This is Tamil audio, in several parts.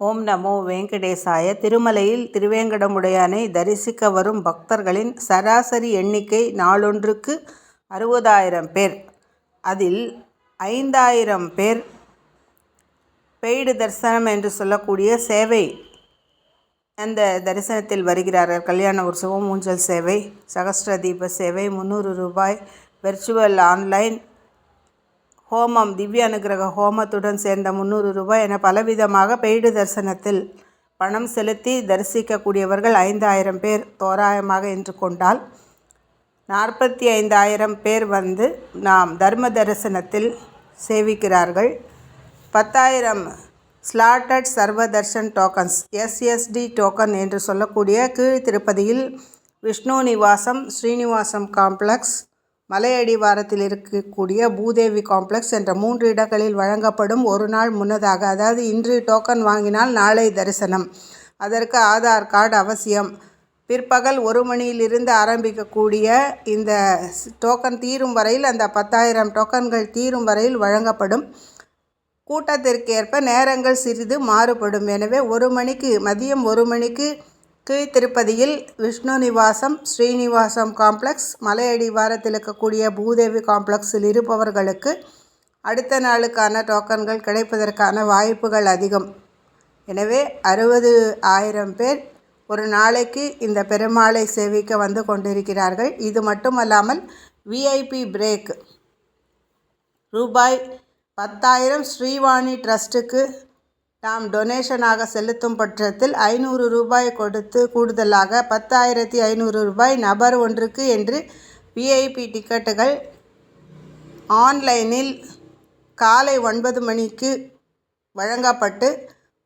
ஓம் நமோ வெங்கடேசாய. திருமலையில் திருவேங்கடமுடையானை தரிசிக்க வரும் பக்தர்களின் சராசரி எண்ணிக்கை நாளொன்றுக்கு 60,000 பேர். அதில் 5,000 பேர் பெய்டு தரிசனம் என்று சொல்லக்கூடிய சேவை அந்த தரிசனத்தில் வருகிறார்கள். கல்யாண உற்சவம், ஊஞ்சல் சேவை, சகஸ்ர தீப சேவை, 300 ரூபாய், வெர்ச்சுவல் ஆன்லைன் ஹோமம், திவ்ய அனுகிரக ஹோமத்துடன் சேர்ந்த 300 ரூபாய் என பலவிதமாக பெய்டு தரிசனத்தில் பணம் செலுத்தி தரிசிக்கக்கூடியவர்கள் 5,000 பேர் தோராயமாக என்று கொண்டால் 45,000 பேர் நாம் தர்ம தரிசனத்தில் சேவிக்கிறார்கள். 10,000 ஸ்லாட்டட் சர்வ தர்ஷன் டோக்கன்ஸ், SSD டோக்கன் என்று சொல்லக்கூடிய கீழ் திருப்பதியில் விஷ்ணு நிவாசம், ஸ்ரீனிவாசம் காம்ப்ளெக்ஸ், மலையடிவாரத்தில் இருக்கக்கூடிய பூதேவி காம்ப்ளெக்ஸ் என்ற 3 இடங்களில் வழங்கப்படும். ஒரு நாள் முன்னதாக, அதாவது இன்று டோக்கன் வாங்கினால் நாளை தரிசனம். அதற்கு ஆதார் கார்டு அவசியம். பிற்பகல் 1 மணியிலிருந்து ஆரம்பிக்கக்கூடிய இந்த டோக்கன் தீரும் வரையில், அந்த 10,000 டோக்கன்கள் தீரும் வரையில் வழங்கப்படும். கூட்டத்திற்கேற்ப நேரங்கள் சிறிது மாறுபடும். எனவே மதியம் 1 மணிக்கு கீழ் திருப்பதியில் விஷ்ணு நிவாசம், ஸ்ரீனிவாசம் காம்ப்ளெக்ஸ், மலையடிவாரத்தில் இருக்கக்கூடிய பூதேவி காம்ப்ளெக்ஸில் இருப்பவர்களுக்கு அடுத்த நாளுக்கான டோக்கன்கள் கிடைப்பதற்கான வாய்ப்புகள் அதிகம். எனவே 60,000 பேர் ஒரு நாளைக்கு இந்த பெருமாளை சேவிக்க வந்து கொண்டிருக்கிறார்கள். இது மட்டுமல்லாமல் VIP பிரேக் ரூபாய் 10,000 ஸ்ரீவாணி ட்ரஸ்ட்டுக்கு நாம் டொனேஷனாக செலுத்தும் பட்சத்தில் 500 ரூபாய் கொடுத்து கூடுதலாக 10,500 ரூபாய் நபர் ஒன்றுக்கு என்று VIP டிக்கெட்டுகள் ஆன்லைனில் காலை 9 மணிக்கு வழங்கப்பட்டு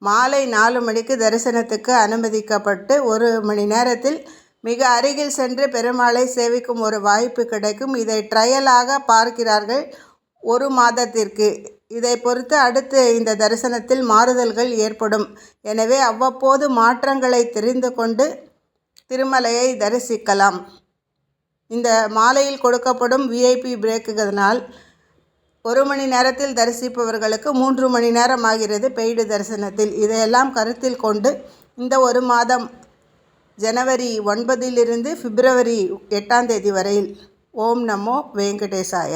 மாலை 4 மணிக்கு தரிசனத்துக்கு அனுமதிக்கப்பட்டு 1 மணி நேரத்தில் மிக அருகில் சென்று பெருமாளை சேவிக்கும் ஒரு வாய்ப்பு கிடைக்கும். இதை ட்ரையலாக பார்க்கிறார்கள் 1 மாதத்திற்கு. இதை பொறுத்து அடுத்து இந்த தரிசனத்தில் மாறுதல்கள் ஏற்படும். எனவே அவ்வப்போது மாற்றங்களை தெரிந்து கொண்டு திருமலையை தரிசிக்கலாம். இந்த மாலையில் கொடுக்கப்படும் VIP பிரேக்குகளினால் 1 மணி நேரத்தில் தரிசிப்பவர்களுக்கு 3 மணி நேரம் ஆகிறது பெய்டு தரிசனத்தில். இதையெல்லாம் கருத்தில் கொண்டு இந்த 1 மாதம் ஜனவரி 9 பிப்ரவரி 8 வரையில் ஓம் நமோ வெங்கடேசாய.